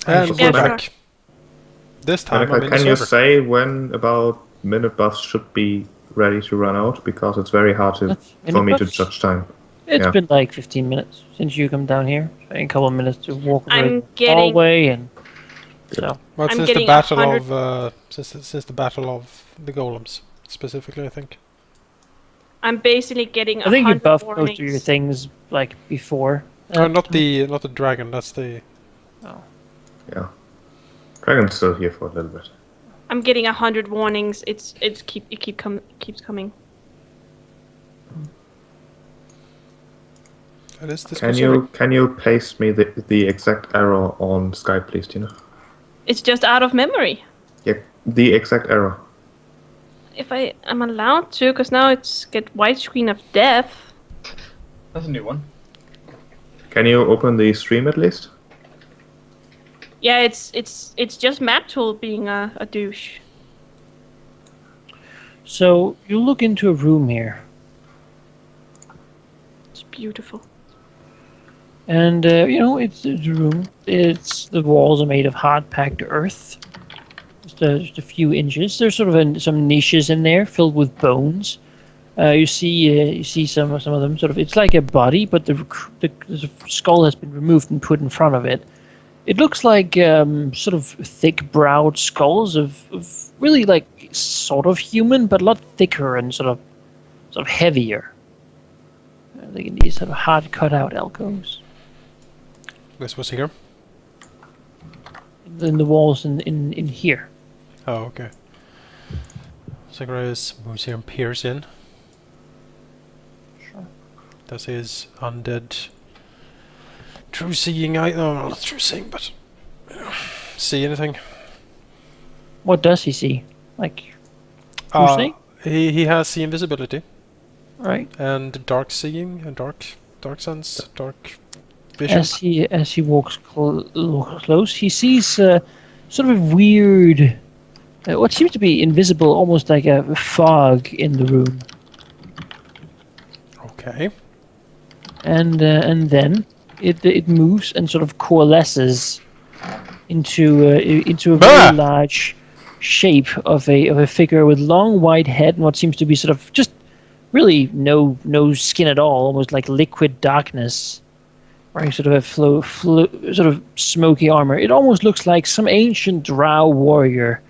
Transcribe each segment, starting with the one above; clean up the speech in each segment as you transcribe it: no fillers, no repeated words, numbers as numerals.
And we're back. This time I'm in the Can you server. say when about minute buffs should be ready to run out? Because it's very hard for me to judge time. It's been like 15 minutes since you come down here. A couple of minutes to walk around the hallway and so. Well, since the battle of since the battle of the golems specifically, I think. I'm basically getting. I think you buffed most of your things like before. Not the dragon. That's the. Oh. Yeah. Dragon's still here for a little bit. I'm getting 100 warnings. It keeps coming. Can you paste me the exact error on Skype, please, Tina? It's just out of memory. Yeah, the exact error. If I'm allowed to, because now it's get widescreen of death. That's a new one. Can you open the stream at least? Yeah, it's just Matt-Tool being a douche. So you look into a room here. It's beautiful. And it's a room. The walls are made of hard-packed earth. Just a few inches. There's sort of some niches in there filled with bones. You see some of them. Sort of, it's like a body, but the skull has been removed and put in front of it. It looks like sort of thick-browed skulls of really like sort of human, but a lot thicker and sort of heavier. Like in these sort of hard cut-out alcoves. This was here. In the walls in here. Oh, okay. Zacharias moves here and peers in. Sure. Does his undead true seeing eye? No, not true seeing, but see anything? What does he see? Like true seeing? He has the invisibility. Right. And dark seeing and dark sense, dark vision. As he walks close, he sees sort of a weird, what seems to be invisible, almost like a fog in the room. Okay. And then it moves and sort of coalesces into a very large shape of a figure with long white head and what seems to be sort of just really no skin at all, almost like liquid darkness. Wearing sort of a sort of smoky armor. It almost looks like some ancient drow warrior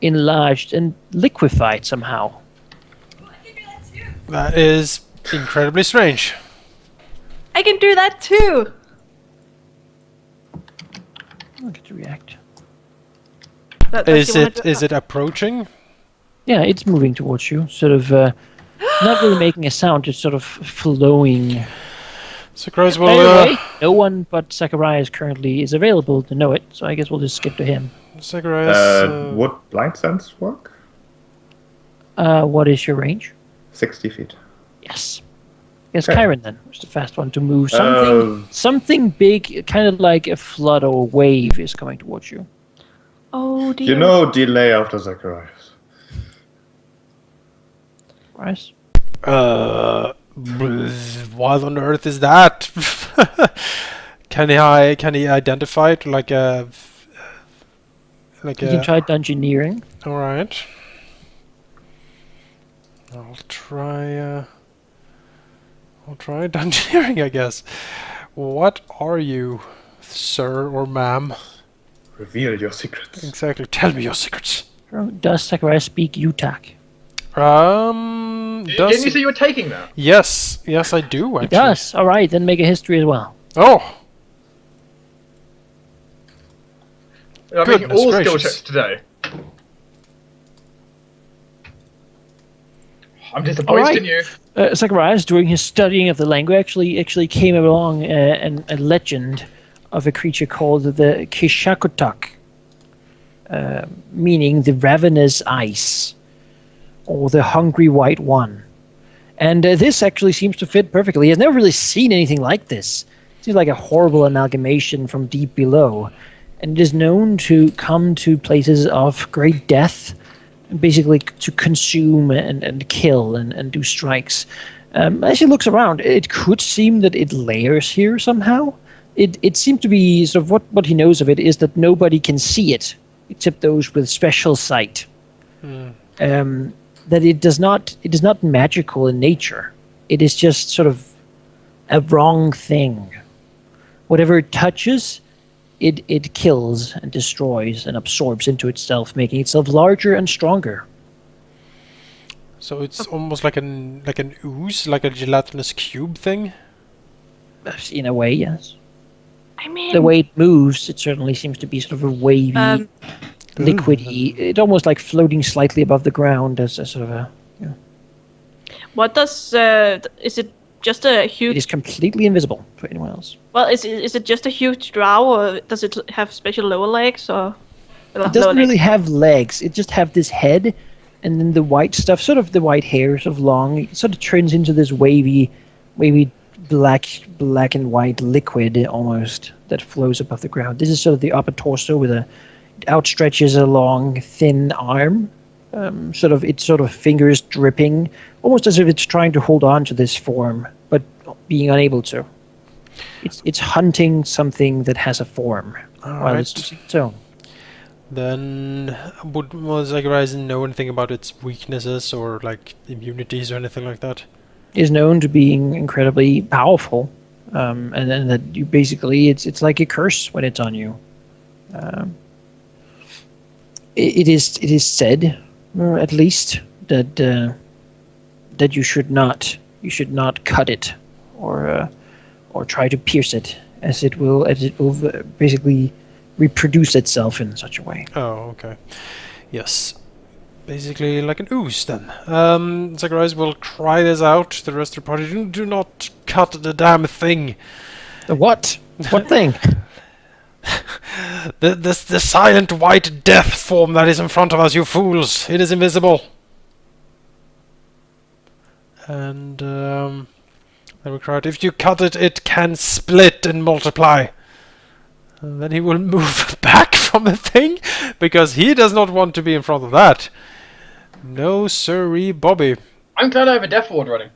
enlarged and liquefied somehow. That is incredibly strange. I can do that too! I'll get to react. Is it approaching? Yeah, it's moving towards you. Sort of not really making a sound, just sort of flowing. Zacharias will... Anyway, no one but Zacharias currently is available to know it, so I guess we'll just skip to him. Zacharias... would blind sense work? What is your range? 60 feet. Yes. Yes, okay. Kyron then was the fast one to move. Something big, kind of like a flood or a wave is coming towards you. Oh dear. You know delay after Zacharias. Right. What on earth is that? Can he identify it like a... You can try dungeoneering. Alright. I'll try dungeoneering, I guess. What are you, sir or ma'am? Reveal your secrets. Exactly. Tell me your secrets. Does Zacharias speak Utak? Didn't you say you were taking that? Yes, I do, actually. He does. Alright, then make a history as well. Oh! I'm making all skill checks today. I'm disappointed in you. Zacharias, during his studying of the language, actually came along a legend of a creature called the Kishakutak, meaning the ravenous ice, or the hungry white one. And this actually seems to fit perfectly. He has never really seen anything like this. It seems like a horrible amalgamation from deep below. And it is known to come to places of great death, basically to consume and kill and do strikes. As he looks around, it could seem that it layers here somehow. it seemed to be sort of what he knows of it is that nobody can see it except those with special sight. That it is not magical in nature. It is just sort of a wrong thing. Whatever it touches, it kills and destroys and absorbs into itself, making itself larger and stronger. So it's almost like an ooze, like a gelatinous cube thing. In a way, yes. I mean, The way it moves, it certainly seems to be sort of a wavy, liquidy. It's almost like floating slightly above the ground as a sort of a. what does is it just a It huge? is completely invisible to anyone else. Well, is it just a huge drow, or does it have special lower legs, or? It doesn't really have legs. It just have this head, and then the white stuff, sort of the white hair, sort of long. It sort of turns into this wavy black and white liquid almost that flows above the ground. This is sort of the upper torso with it outstretches a long thin arm, its fingers dripping, almost as if it's trying to hold on to this form, but being unable to. It's hunting something that has a form while it's using its own. Then would Zagreus know anything about its weaknesses or like immunities or anything like that? Is known to being incredibly powerful, and then that you basically it's like a curse when it's on you. It is said, or at least, that you should not cut it or try to pierce it, as it will basically reproduce itself in such a way. Oh, okay. Yes. Basically like an ooze then. Zagreus will try this out. The rest of the party, do not cut the damn thing. The what? What thing? the silent white death form that is in front of us, you fools. It is invisible. And then we cried, if you cut it, it can split and multiply. And then he will move back from the thing, because he does not want to be in front of that. No sirree, Bobby. I'm glad I have a death ward running.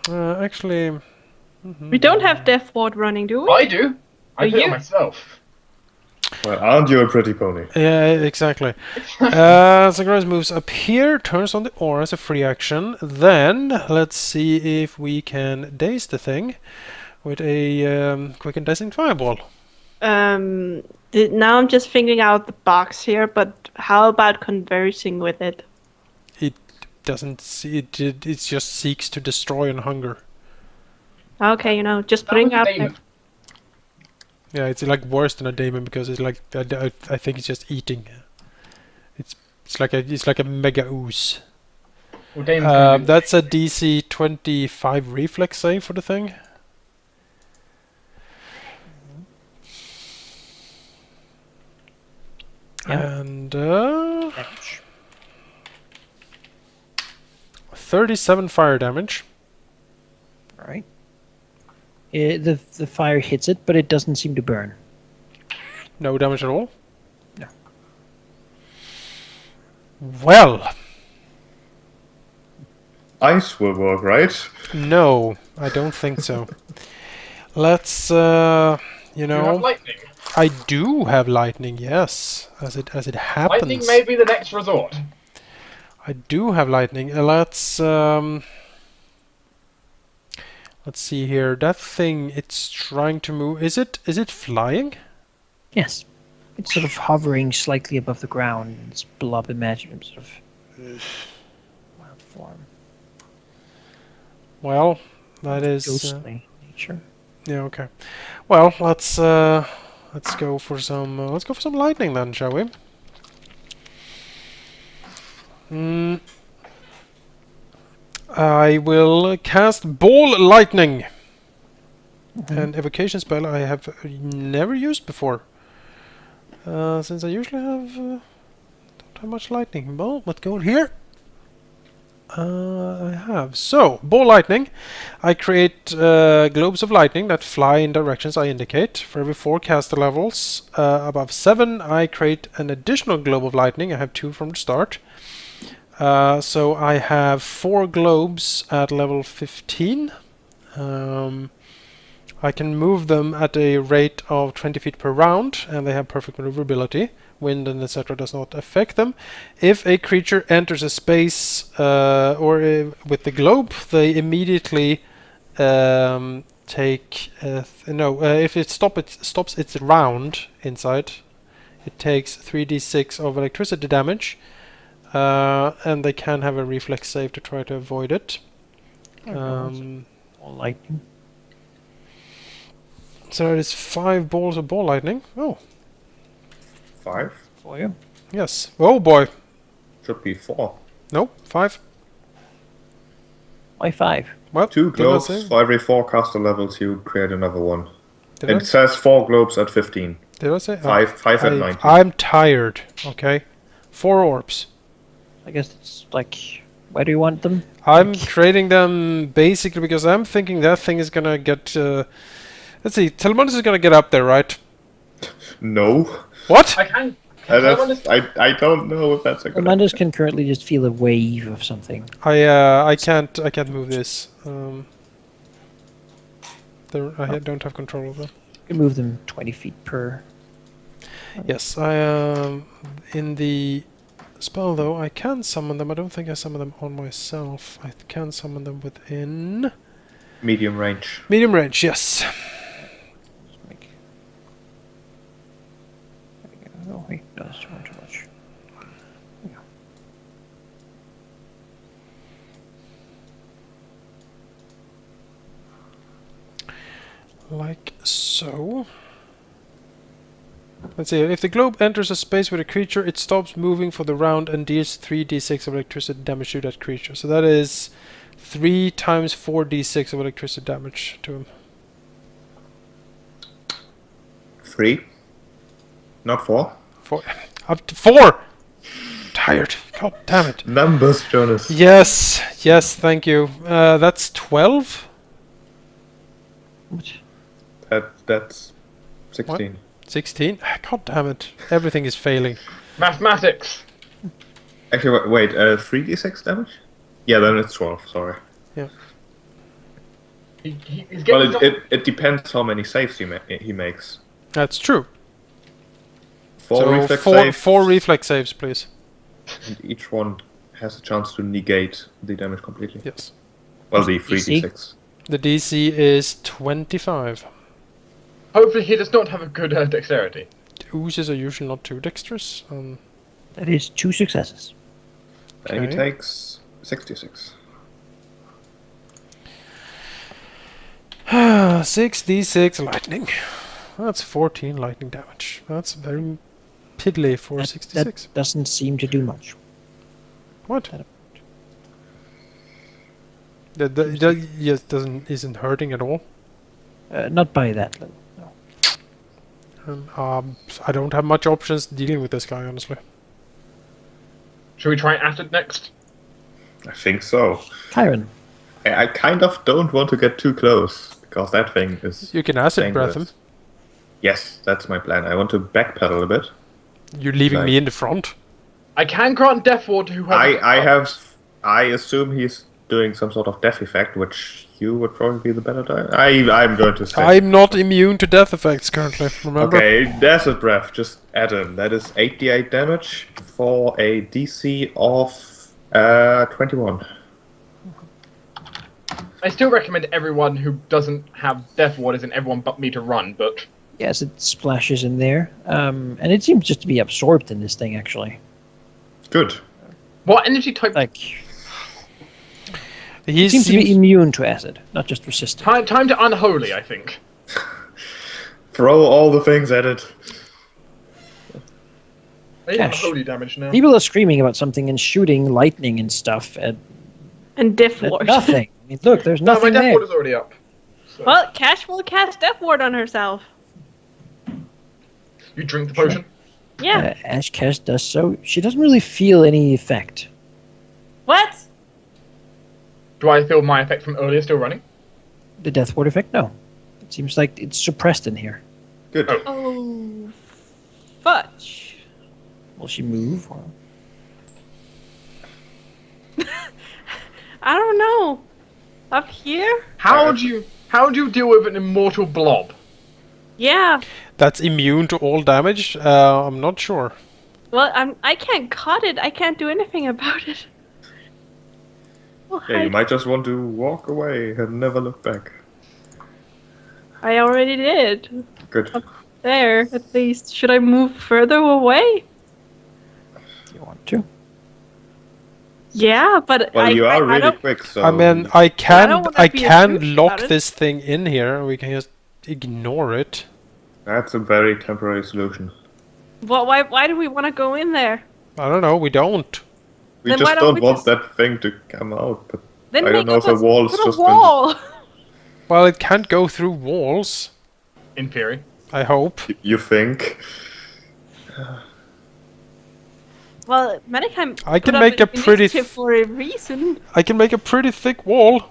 Actually... We don't have Death Ward running, do we? I do. I do it myself. Well, aren't you a pretty pony? Yeah, exactly. Zagreus moves up here, turns on the aura as a free action. Then, let's see if we can daze the thing with a quick and dicing fireball. Now I'm just figuring out the box here, but how about conversing with it? It doesn't see it. It just seeks to destroy and hunger. Okay, just putting out there. Demon. Yeah, it's like worse than a demon because it's like I think it's just eating. It's like a mega ooze. Well, demons can do That's a DC 25 reflex save for the thing. Yeah. And 37 fire damage. Right. The fire hits it, but it doesn't seem to burn. No damage at all? No. Well, Ice will work, right? no, I don't think so. Let's, you have lightning. I do have lightning, yes, as it happens. Lightning may be the next resort. I do have lightning. Let's see here. That thing, it's trying to move. Is it flying? Yes. It's sort of hovering slightly above the ground. It's blob imaginary sort of wild form. Well, that is Ghostly nature. yeah, okay. Well, let's go for some lightning then, shall we? I will cast Ball Lightning. An evocation spell I have never used before. Since I usually don't have much lightning. Well, let's go in here. I have. So, Ball Lightning. I create globes of lightning that fly in directions I indicate. For every 4 caster levels above 7, I create an additional globe of lightning. I have 2 from the start. So I have 4 globes at level 15. I can move them at a rate of 20 feet per round, and they have perfect maneuverability. Wind and etc. does not affect them. If a creature enters a space with the globe, they immediately take if it stops its round inside, it takes 3d6 of electricity damage, and they can have a reflex save to try to avoid it. All lightning. So it is 5 balls of ball lightning. Oh, 5? For you. yes. Oh boy. Should be 4. No, 5. Why 5? Well, 2 did I globes. say? For every 4 caster levels, you create another one. Did It says 4 globes at 15. Did I say? 5 at 19. I'm tired. Okay. 4 orbs. I guess it's like, where do you want them? I'm creating them basically because I'm thinking that thing is gonna get. Let's see. Telemonus is gonna get up there, right? No. What? I can. I don't know if that's a good Commanders can currently just feel a wave of something. I can't move this. I don't have control of them. You can move them 20 feet per. Yes, in the spell though I can summon them. I don't think I summon them on myself. I can summon them within medium range. medium range. Yes. Oh wait, no, that's too much. Like so. Let's see, if the globe enters a space with a creature, it stops moving for the round and deals 3d6 of electricity damage to that creature. So that is 3 times 4d6 of electricity damage to him. 3. Not 4. 4. Up to 4! Tired. God damn it. Numbers, Jonas. Yes, thank you. That's 12? What? That's 16. 16? God damn it. Everything is failing. Mathematics. Actually, wait, 3d6 damage? Yeah, then it's 12, sorry. Yeah. He's Well, getting it depends how many saves he makes. That's true. 4 So reflex four, saves, 4 reflex saves, please. and each one has a chance to negate the damage completely. Yes. Well, the DC? 3d6. The DC is 25. Hopefully he does not have a good dexterity. Oozes are usually not too dexterous. That is 2 successes. And he Okay. takes 66. 6d6 lightning. That's 14 lightning damage. That's very piddly for That 66. doesn't seem to do much. What? that- That yes, isn't hurting at all. Not by that level. No. And, I don't have much options dealing with this guy, honestly. Should we try acid next? I think so. Chiron. I kind of don't want to get too close, because that thing is You can acid breath him. dangerous. Yes, that's my plan. I want to backpedal a bit. You're leaving me Right. in the front. I can grant Death Ward to whoever. I assume he's doing some sort of death effect, which you would probably be the better guy. I'm going to say. I'm not immune to death effects currently, remember? Okay, Desert Breath, just add in. That is 88 damage for a DC of 21. I still recommend everyone who doesn't have Death Ward isn't everyone but me to run, but Yes, it splashes in there. And it seems just to be absorbed in this thing, actually. Good. what energy type? Like, He it seems to be immune to acid, not just resistant. Time to unholy, I think. Throw all the things at it. I need Cash. unholy damage now. People are screaming about something and shooting lightning and stuff at And Death at Ward. nothing. I mean, look, there's No, my nothing Death there. Ward is already up. So. Well, Cash will cast Death Ward on herself. You drink the potion. Yeah. Ashcash does so. She doesn't really feel any effect. What? Do I feel my effect from earlier still running? The death ward effect? No. It seems like it's suppressed in here. Good. Oh. Oh, fudge. Will she move? Or... I don't know. Up here? How do you? How do you deal with an immortal blob? Yeah. That's immune to all damage? I'm not sure. Well, I can't cut it. I can't do anything about it. Well, Yeah, you might just want to walk away and never look back. I already did. Good. There, at least. Should I move further away? If you want to. Yeah, but Well, you are I really don't, quick, so... I mean, I don't wanna I be a can douche lock about it. this thing in here, and we can just ignore it. That's a very temporary solution. why do we want to go in there? I don't know, we don't. We Then just why don't don't we want just- that thing to come out, but Then I don't make know if a wall's put a just going to... wall. Well, it can't go through walls, In theory. I hope. You think? Well, Manningham I can put up make a an pretty initiative for a reason. I can make a pretty thick wall.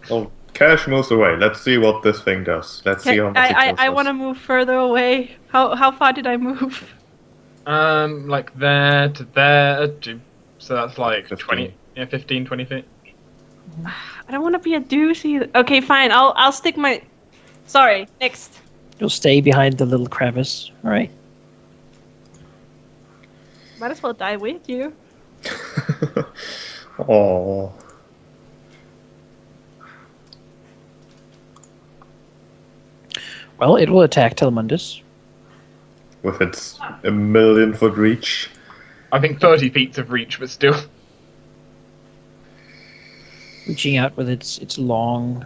Well, Cash moves away. Let's see what this thing does. Let's see how much it kills I us. want to move further away. How far did I move? Like there to there to... So that's like 15. 20... Yeah, 15, 20 feet. I don't want to be a douche either. Okay, fine. I'll stick my. Sorry. Next. You'll stay behind the little crevice. All right. Might as well die with you. Oh. Well, it will attack Telemundus. With its 1,000,000-foot reach. I think 30 feet's of reach, but still. Reaching out with its long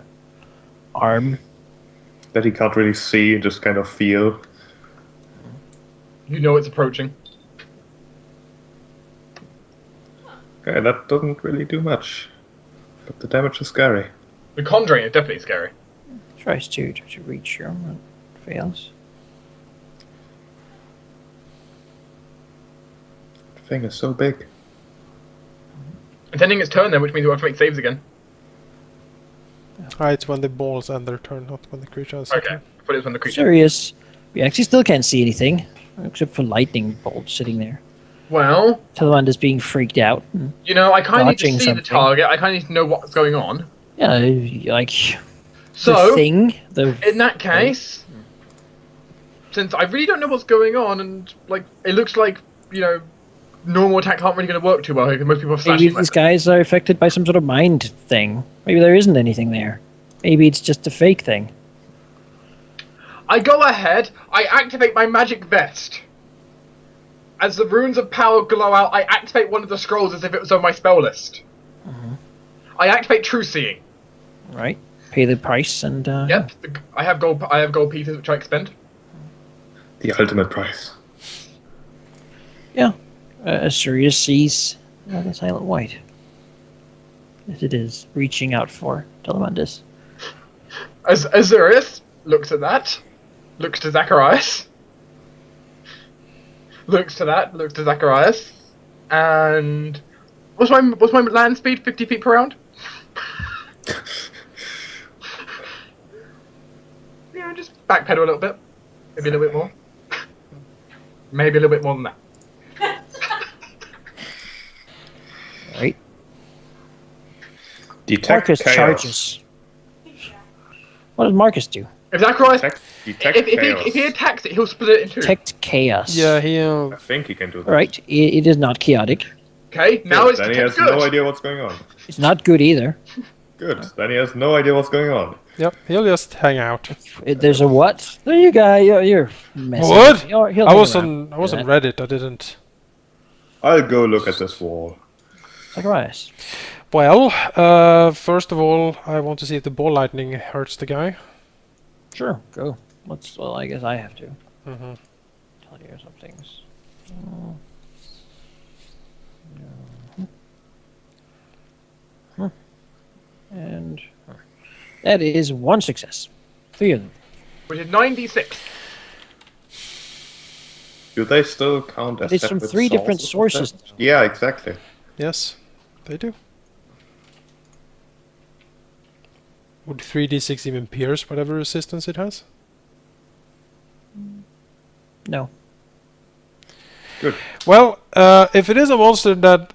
arm. That he can't really see, just kind of feel. You know it's approaching. Okay, that doesn't really do much. But the damage is scary. The Conjuring is definitely scary. Tries to reach your arm, but fails. The thing is so big. It's ending its turn then, which means we'll have to make saves again. It's when the balls end their turn, not when the creature has Okay. But it's when the creature... Serious. We actually still can't see anything, except for lightning bolts sitting there. Well, Telemundus being freaked out. you know, I kind of need to Dodging see something. the target. I kind of need to know what's going on. Yeah, like So, the thing. in that case, since I really don't know what's going on, and like it looks like, you know, normal attack aren't really going to work too well because most people have Maybe slashing these weapons. guys are affected by some sort of mind thing. Maybe there isn't anything there. Maybe it's just a fake thing. I go ahead, I activate my magic vest. As the runes of power glow out, I activate one of the scrolls as if it was on my spell list. I activate True Seeing. Right? Pay the price and Yep, I have gold pieces which I expend. The ultimate price. yeah. Asurius sees the silent white. As it is reaching out for Telemundus. As Azurius looks at that, looks to Zacharias, looks to that, looks to Zacharias, and what's my land speed? 50 feet per round. Yeah, just backpedal a little bit, maybe a little bit more, maybe a little bit more than that. Right? Detect Marcus chaos. charges. What does Marcus do? If Zacharias, Detect chaos. if he attacks it, he'll split it in two. Detect chaos. Yeah, he. I think he can do that. Alright, it is not chaotic. Okay, now it's Then he detect has good. no idea what's going on. It's not good either. Good. Then he has no idea what's going on. Yep, he'll just hang out. There's a what? There you go. You're messing. What? He'll I hang was around. on Do Reddit. I didn't. I'll go look at this wall. Zacharias. Well, first of all, I want to see if the ball lightning hurts the guy. Sure, go. Well, I guess I have to. Mm-hmm. Tell you some things. And that is one success. 3 of them. Which is 96. Do they still count as It's from separate 3 different sources? sources. Yeah, exactly. Yes, they do. Would 3d6 even pierce whatever resistance it has? No. Good. Well, if it is a monster that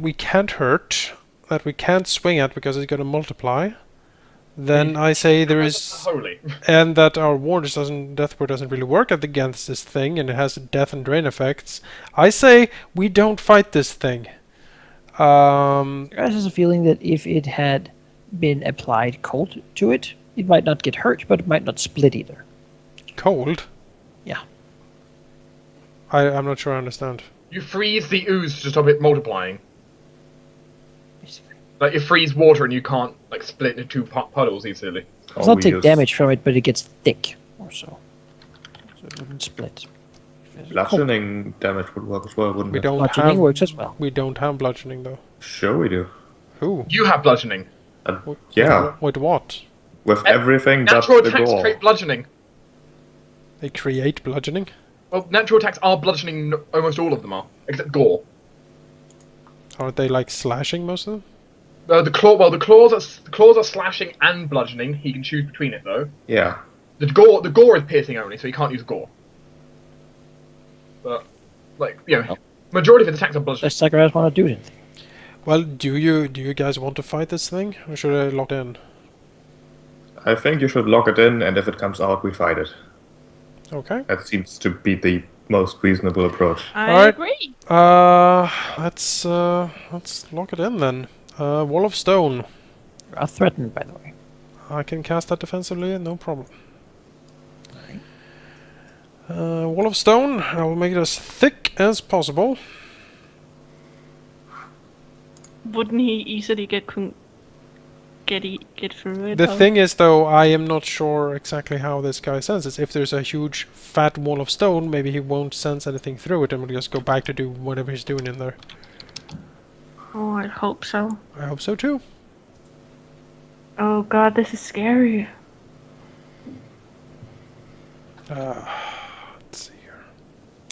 we can't hurt, that we can't swing at because it's going to multiply, then I say there is, Holy. and that our death ward doesn't really work against this thing, and it has death and drain effects. I say we don't fight this thing. Guys has a feeling that if it had been applied cold to it, it might not get hurt, but it might not split either. Cold? Yeah. I'm not sure I understand. You freeze the ooze to stop it multiplying. Basically. Like, you freeze water and you can't, like, split into two puddles easily. It does not take damage from it, but it gets thick or so. So it wouldn't split. Bludgeoning damage would work as well, wouldn't We it? don't Bludgeoning have works as well. We don't have bludgeoning though. Sure we do. Who? You have bludgeoning. Yeah, With what? with everything but Natural the attacks gore. create bludgeoning. They create bludgeoning? Well, natural attacks are bludgeoning, almost all of them are, except gore. Aren't they like slashing most of them? The claws are slashing and bludgeoning. He can choose between it though. Yeah. The gore is piercing only, so he can't use gore. But, like, you know, majority of his attacks are bludgeoning. Does Zacharias want to do anything? Well, do you guys want to fight this thing, or should I lock in? I think you should lock it in, and if it comes out, we fight it. Okay. That seems to be the most reasonable approach. I Alright. agree. Let's lock it in then. Wall of Stone. You are threatened, by the way. I can cast that defensively, no problem. Wall of Stone. I will make it as thick as possible. Wouldn't he easily get through it? The though? thing is, though, I am not sure exactly how this guy senses. If there's a huge fat wall of stone, maybe he won't sense anything through it and will just go back to do whatever he's doing in there. Oh, I hope so. I hope so too. Oh god, this is scary. Let's see here.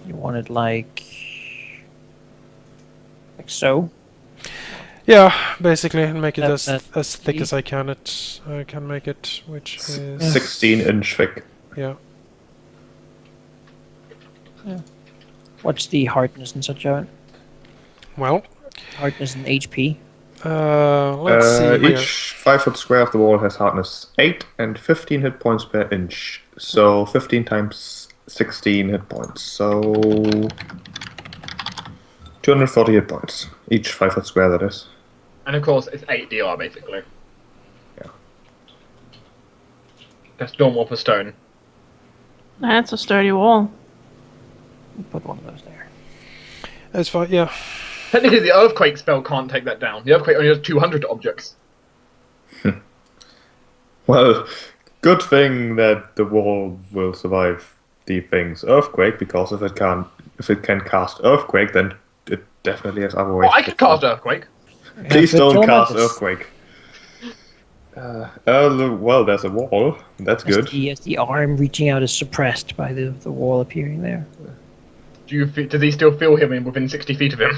You want it like so? Yeah, basically, and make it as That- thick as I can. I can make it, which is 16-inch thick. yeah. What's the hardness and such of it? Well, Hardness and HP. let's see here. Each 5-foot square of the wall has hardness 8 and 15 hit points per inch. So 15 times 16 hit points. So 240 hit points. Each 5-foot square, that is. And of course, it's 8 DR basically. Yeah. That's normal for stone. That's a sturdy wall. We'll put one of those there. That's fine. Yeah. Technically, the earthquake spell can't take that down. The earthquake only has 200 objects. Well, good thing that the wall will survive the thing's earthquake, because if it can cast earthquake, then it definitely has other ways. Oh, I can cast earthquake. Please Yeah, don't but cast Elementus. earthquake. Well, there's a wall. That's good. As the arm reaching out is suppressed by the wall appearing there. Does he still feel him within 60 feet of him?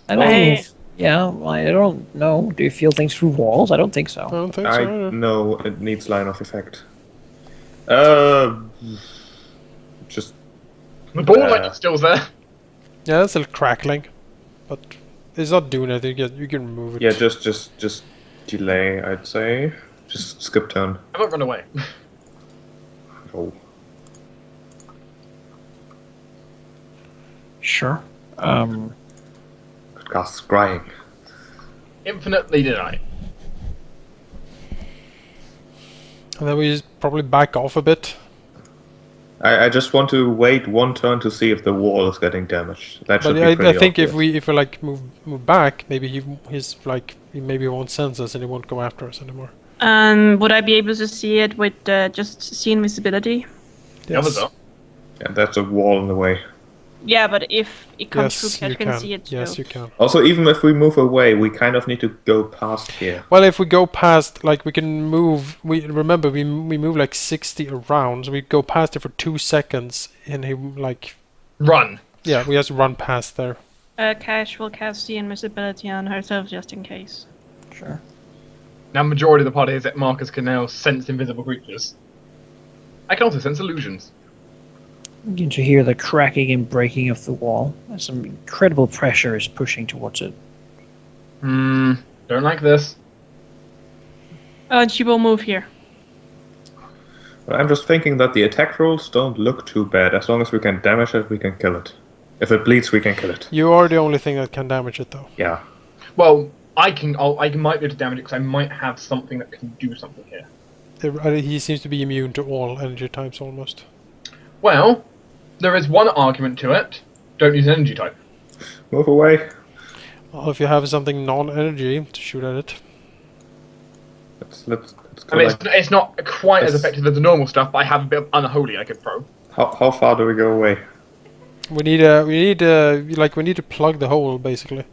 I don't Hey. know. Yeah, I don't know. Do you feel things through walls? I don't think so. I don't think I so. either. know it needs line of effect. Just The ball lightning still's there. Yeah, it's still crackling, but it's not doing anything. You can remove it. yeah, just delay. I'd say just skip turn. I won't run away. Oh, Sure. could cast scrying. Infinitely deny. And then we just probably back off a bit. I just want to wait one turn to see if the wall is getting damaged. That should But be I pretty think if obvious. we like move back, maybe he maybe won't sense us and he won't go after us anymore. Would I be able to see it with just see invisibility? The others are. Yeah, that's a wall in the way. Yeah, but if it comes Yes, through, you Cash can see it too. Yes, you can. Also, even if we move away, we kind of need to go past here. Well, if we go past, like we can move. We remember we move like 60 around, so we go past it for 2 seconds, and he like Run. yeah, we just run past there. Cash will cast the invisibility on herself just in case. Sure. Now, majority of the party is that Marcus can now sense invisible creatures. I can also sense illusions. You begin to hear the cracking and breaking of the wall as some incredible pressure is pushing towards it. Don't like this. And she will move here. I'm just thinking that the attack rolls don't look too bad. As long as we can damage it, we can kill it. If it bleeds, we can kill it. You are the only thing that can damage it, though. Yeah. Well, I might be able to damage it because I might have something that can do something here. He seems to be immune to all energy types, almost. Well, there is one argument to it. Don't use an energy type. Move away. Well, if you have something non-energy to shoot at it. Let's I go mean, back. it's not quite as Let's- effective as the normal stuff, but I have a bit of unholy I could throw. How far do we go away? We need to plug the hole, basically.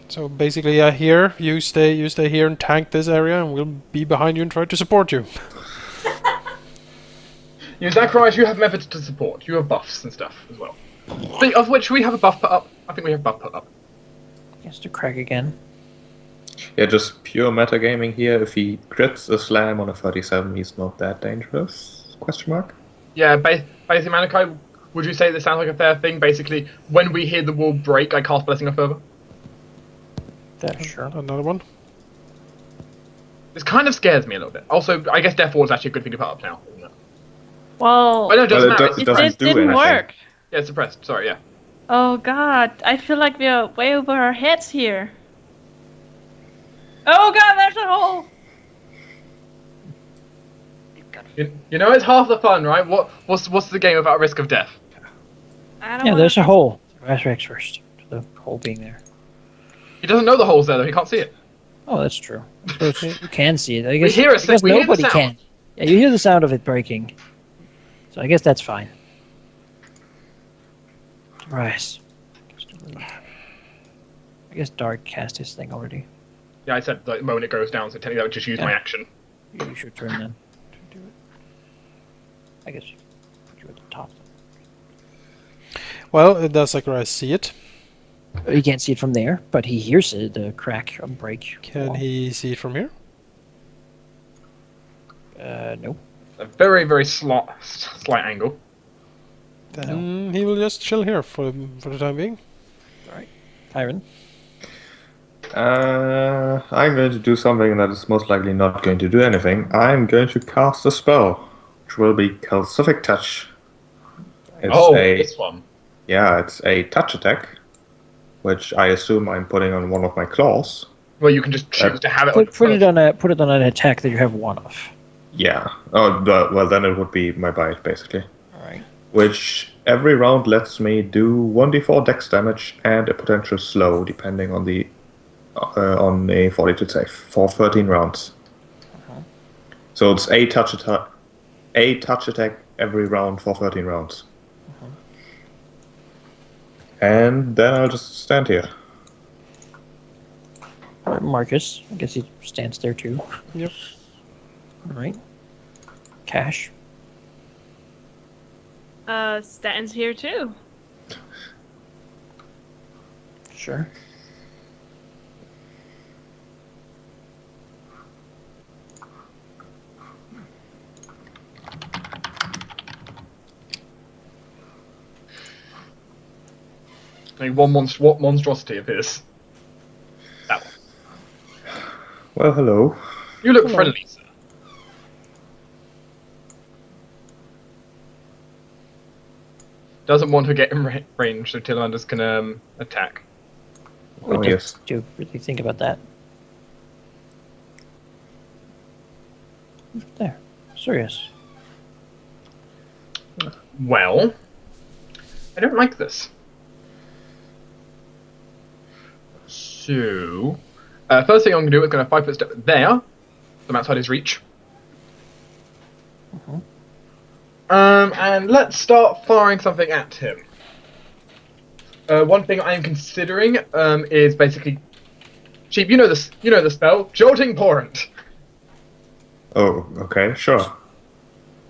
So basically, here you stay here and tank this area, and we'll be behind you and try to support you. You Zacharias, you have methods to support. You have buffs and stuff as well. Of which we have a buff put up. I think we have a buff put up. Yes, to crack again. Yeah, just pure metagaming here. If he crits a slam on a 37, he's not that dangerous? Question mark. Yeah, basically, Malachi, would you say this sounds like a fair thing? Basically, when we hear the wall break, I cast Blessing of Fervor. That's sure. Another one. This kind of scares me a little bit. Also, I guess Death Wall is actually a good thing to put up now, isn't it? Well, Oh, no, it doesn't Well, matter. it doesn't do didn't anything. work. Yeah, it's suppressed. Sorry, yeah. Oh god, I feel like we are way over our heads here. Oh god, there's a hole! You know, it's half the fun, right? What's the game without risk of death? I don't Yeah, wanna- there's a hole. Resurrects first. The hole being there. He doesn't know the hole's there, though. He can't see it. Oh, that's true. I suppose you can see it. I guess, hear a I guess we hear the nobody sound. can. Yeah, you hear the sound of it breaking. So I guess that's fine. Right. I guess Dark cast his thing already. Yeah, I said the moment it goes down, so technically I would just use my action. You should turn then to do it. I guess put you at the top. Well, does Zacharias see it? He can't see it from there, but he hears it, the crack and break. Can he see it from here? No. A very, very slight angle. Then he will just chill here for the time being. Tyron. I'm going to do something that is most likely not going to do anything. I'm going to cast a spell, which will be Calcific Touch. It's this one. Yeah, it's a touch attack, which I assume I'm putting on one of my claws. Well, you can just choose to have it. Put it on an attack that you have one of. Yeah. Oh, well, then it would be my bite, basically. Alright. Which every round lets me do 1d4 dex damage and a potential slow, depending on the on a fortitude save for 13 rounds. So it's a touch attack every round for 13 rounds. And then I'll just stand here. Marcus, I guess he stands there too. Yep. Alright. Cash. Stan's here too. Sure. I mean, what monstrosity appears? That one. Well, hello. You look Hello. friendly, sir. Doesn't want to get in range, so Tillanders can attack. Oh, yes. Do you really think about that? There. Serious. Well, I don't like this. So, first thing I'm going to do is going to 5-foot step there. So I'm outside his reach. And let's start firing something at him. One thing I am considering is basically, Sheep. You know this. You know the spell, Jolting Torrent, Oh, okay, sure.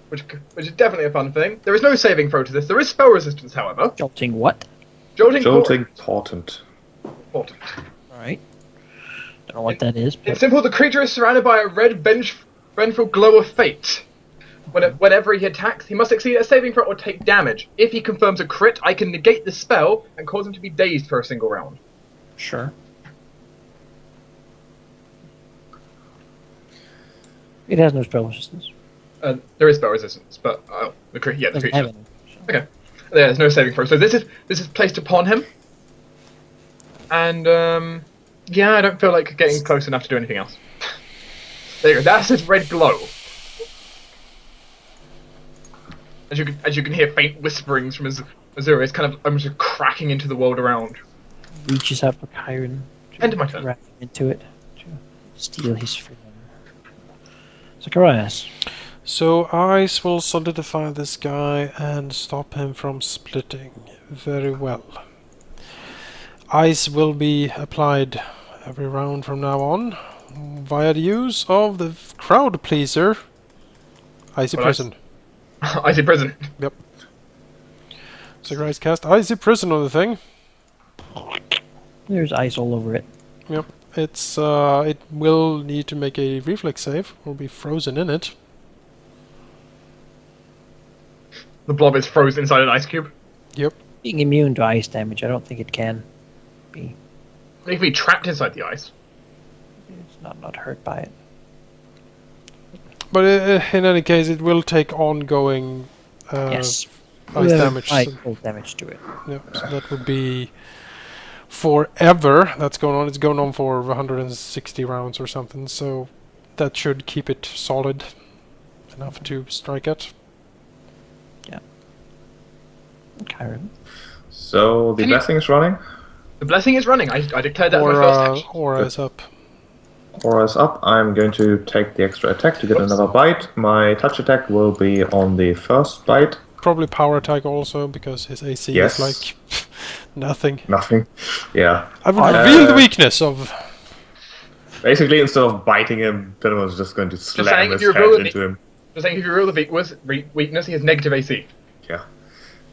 which is definitely a fun thing. There is no saving throw to this. There is spell resistance, however. Jolting what? Jolting Jolting Portent. Torrent. Alright. Don't know what that is, It's but simple. The creature is surrounded by a red vengeful glow of fate. Whenever he attacks, he must succeed at a saving throw or take damage. If he confirms a crit, I can negate the spell and cause him to be dazed for a single round. sure. It has no spell resistance. There is spell resistance, but the Doesn't creature. have any. So. Okay. There's no saving throw. So this is placed upon him. And yeah, I don't feel like getting close enough to do anything else. There you go. That's his red glow. As you can hear faint whisperings from Azura, it's kind of almost cracking into the world around. Reaches out for Chiron. End of my turn. Wrap into it to steal his freedom. Zacharias. So ice will solidify this guy and stop him from splitting. Very well. Ice will be applied every round from now on via the use of the crowd pleaser. Icy Well, Prison. Icy Prison. Yep. Zacharias cast Icy Prison on the thing. There's ice all over it. Yep. It's it will need to make a reflex save or be frozen in it. The blob is frozen inside an ice cube. Yep. Being immune to ice damage, I don't think it can be. It can be trapped inside the ice. It's not hurt by it. But in any case, it will take ongoing Yes. ice damage. Ice damage to it. Yep. So that would be forever. That's going on. It's going on for 160 rounds or something. So that should keep it solid enough to strike it. Chiron. So the blessing is running. The blessing is running. I declared that as my first action. Aura is up. Aura is up. I'm going to take the extra attack to get another bite. My touch attack will be on the first bite. Probably power attack also because his AC Yes. is like nothing. Nothing. Yeah. I will reveal the weakness of. Basically, instead of biting him, Venom was just going to slam saying, his if you head reveal the- into him. Just saying, if you roll the weakness, he has negative AC. Yeah.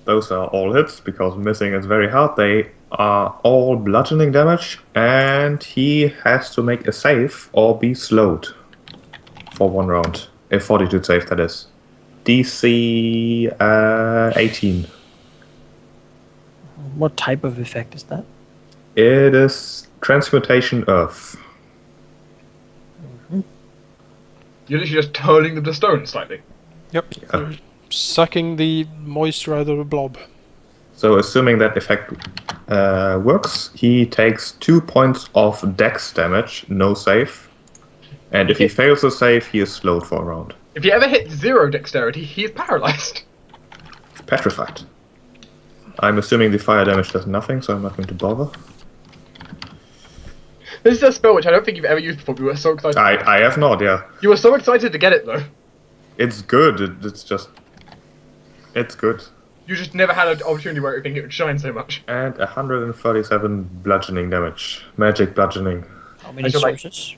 Those are all hits, because missing is very hard. They are all bludgeoning damage, and he has to make a save or be slowed for 1 round. A 42 save, that is. DC 18. What type of effect is that? It is Transmutation Earth. You're literally just turning them to stone slightly. Yep. You're sucking the moisture out of the blob. So assuming that effect works, he takes 2 points of dex damage, no save. And if he fails the save, he is slowed for a round. If you ever hit 0 dexterity, he is paralyzed. Petrified. I'm assuming the fire damage does nothing, so I'm not going to bother. This is a spell which I don't think you've ever used before. You were so excited. I have not, yeah. You were so excited to get it though. It's good, it's good. You just never had an opportunity where you think it would shine so much. And 137 bludgeoning damage. Magic bludgeoning. How many I feel like- sources?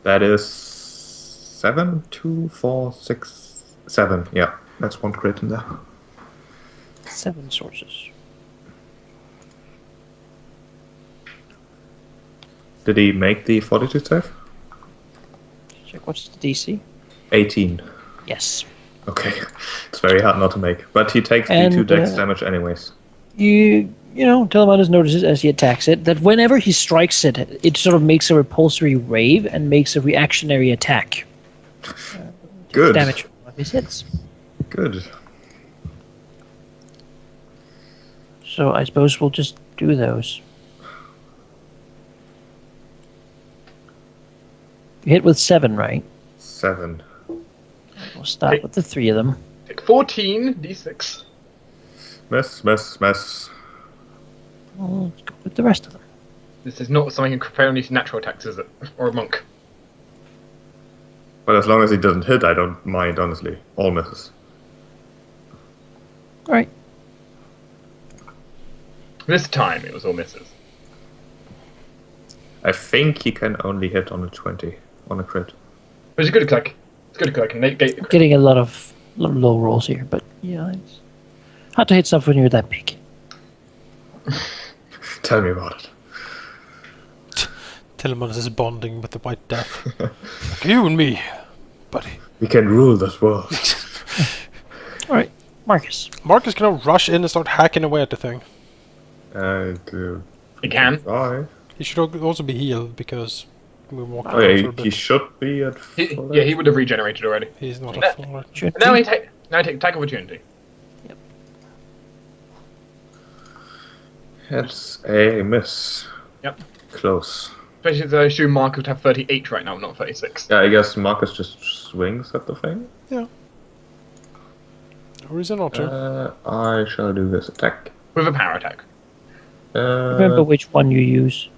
That is 7, 2, 4, 6, 7. Yeah, that's 1 crit in there. 7 sources. Did he make the fortitude save? Check what's the DC? 18. Yes. Okay, it's very hard not to make. But he takes the And, 2 dex damage anyways. You Telemanus notices as he attacks it that whenever he strikes it, it sort of makes a repulsory wave and makes a reactionary attack. Good. Damage from one of his hits. Good. So I suppose we'll just do those. You hit with 7, right? 7. We'll start with the 3 of them. Take 14 d6. Mess. Well, let's go with the rest of them. This is not something you can compare only to natural attacks, is it? Or a monk. Well, as long as he doesn't hit, I don't mind, honestly. All misses. All right. This time it was all misses. I think he can only hit on a 20, on a crit. But it's a good click. It's a good click and negate the crit. Getting a lot of low rolls here, but yeah, it's hard to hit stuff when you're that big. Tell me about it. Telemanus is bonding with the White Death. Like you and me, buddy. We can rule this world. All right, Marcus. Marcus can now rush in and start hacking away at the thing. It can. Try. He should also be healed because we walked Oh around yeah, for a he bit. should be at full. Yeah, he would have regenerated already. He's not Yeah. a full. Should Now be. he take attack opportunity. It's a miss. Yep. Close. Especially as I assume Mark would have 38 right now, not 36. Yeah, I guess Marcus just swings at the thing. No reason not to. I shall do this attack. With a power attack. Remember which one you use.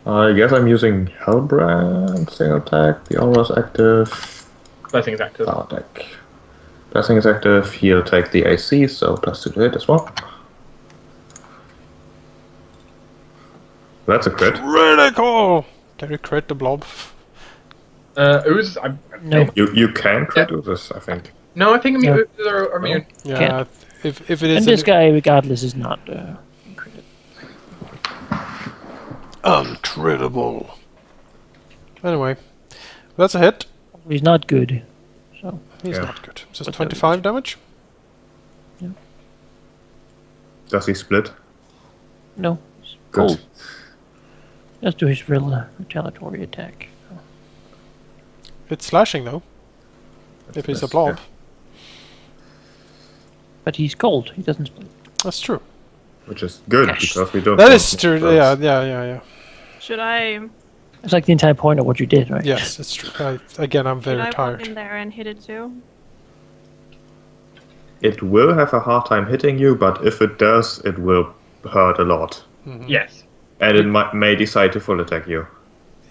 I guess I'm using Hellbrand, single attack, the aura is active, Blessing is active. power attack. Blessing is active, he'll take the AC, so +2 to hit as well. That's a crit. Critical! Can you crit the blob? Ooze, No. You can crit with this, I think. No, I think No. oozes are immune. Yeah, Can't. if it is And this guy, regardless, is not crit. uncrittable. Anyway, that's a hit. He's not good. So He's Yeah. not good. Just 25 damage. Does he split? no, he's Good. cold. Let's do his retaliatory attack. It's slashing though. That's If he's a miss, blob. yeah. But he's cold. He doesn't split. That's true. Which is good, Yes. because we don't That want is true. more Yeah, spells. yeah. Should I It's like the entire point of what you did, right? Yes, it's true. Again, I'm should very I walk tired. in there and hit it too? It will have a hard time hitting you, but if it does, it will hurt a lot. Mhm. Yes. And it may decide to full attack you.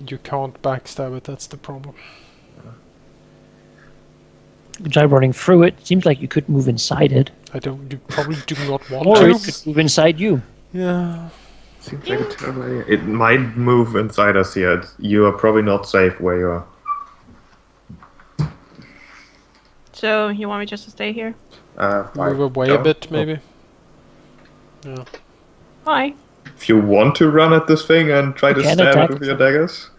You can't backstab it. That's the problem. Good job running through it. Seems like you could move inside it. I don't. You probably do not want Or to. it could move inside you. Yeah. Seems like a terrible idea. It might move inside us here. You are probably not safe where you are. So you want me just to stay here? Move away a bit, maybe. Yeah. Why? If you want to run at this thing and try You to can stab attack it with it. your daggers,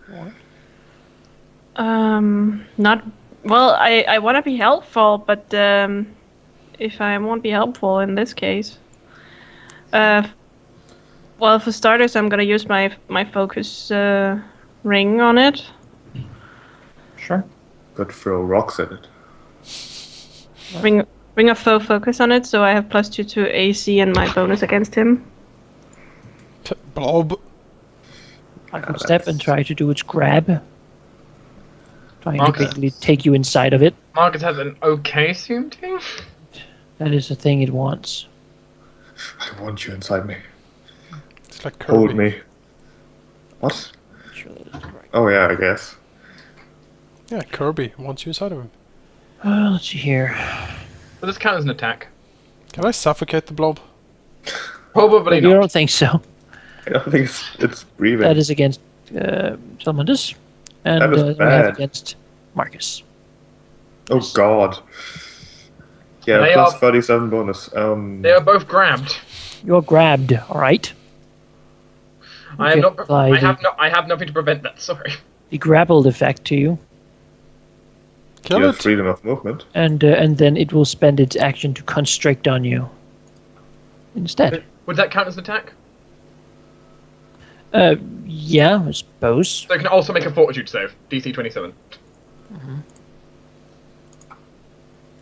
Not. Well, I want to be helpful, but if I won't be helpful in this case, well, for starters, I'm gonna use my focus ring on it. Sure. could throw rocks at it. Ring of foe focus on it, so I have +2 to AC and my bonus against him. Blob. I could step and try to do its grab. Trying to Okay. basically take you inside of it. Marcus has an okay CMT. That is the thing it wants. I want you inside me. It's like Kirby. Hold me. What? Sure that is correct. Oh yeah, I guess. Yeah, Kirby wants you inside of him. Let's see here. Does this count as an attack? Can I suffocate the blob? Probably You not. don't think so? I don't think it's breathing. That is against Salmundus. And That is we have bad. against Marcus. Oh god. Yeah, They plus are- 37 bonus. They are both grabbed. You're grabbed, alright? I have Okay, not. slide. I have nothing to prevent that. Sorry. The grappled effect to you. Kill you have it. freedom of movement. And then it will spend its action to constrict on you. Instead. Would that count as an attack? Yeah, I suppose. So it can also make a fortitude save. DC 27.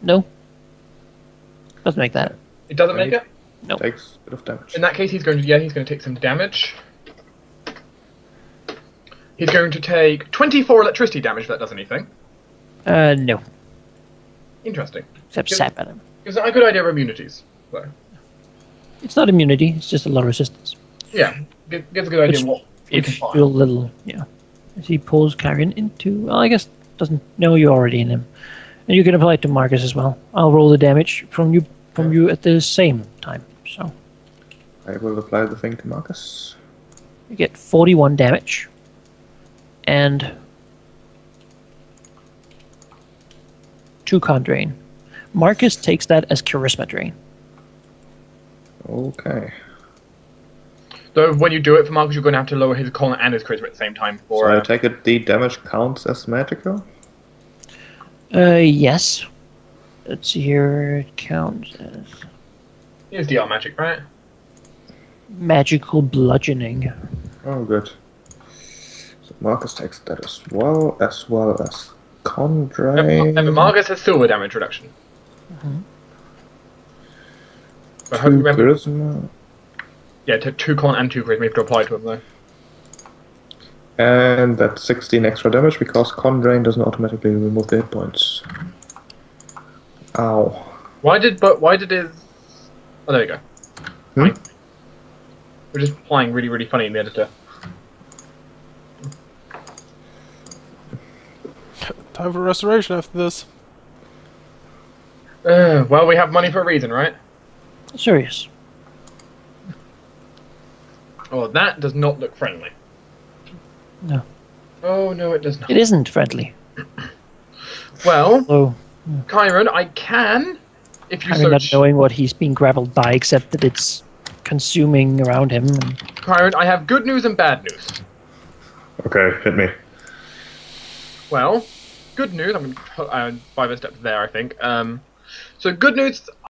No. Doesn't make that. It doesn't make it. Nope. Takes a bit of damage. In that case, he's going to take some damage. He's going to take 24 electricity damage if that does anything. No. Interesting. Except Good. sap at him. Gives a good idea of immunities. So, It's not immunity, it's just a lot of resistance. yeah, gives a good idea of what you can If find. you're a little, yeah. As he pulls Kyrian into, well, I guess doesn't know you're already in him, and you can apply it to Marcus as well. I'll roll the damage from you at the same time, so I will apply the thing to Marcus. you get 41 damage, and 2 con drain. Marcus takes that as charisma drain. Okay. So when you do it for Marcus, you're going to have to lower his con and his charisma at the same time. So For I take it the damage counts as magical? Yes. Let's see here. It counts as Use DR magic, right? magical bludgeoning. Oh, good. So Marcus takes that as well as Condray. Remember, Marcus has silver damage reduction. I hope 2 you remember. charisma. Yeah, 2 con and 2 charisma you have to apply to him though. And that's 16 extra damage because Con Drain doesn't automatically remove the hit points. Ow. Why did his... Oh, there we go. Fine. We're just playing really funny in the editor. Time for restoration after this. Well, we have money for a reason, right? Serious. Oh, that does not look friendly. No. Oh, no, it does not. It isn't friendly. Well, So, Chiron, I can, if you I mean, not search... knowing what he's being grappled by, except that it's consuming around him. And Chiron, I have good news and bad news. Okay, hit me. Well, good news, I'm going to put 5 steps there, I think. So good news,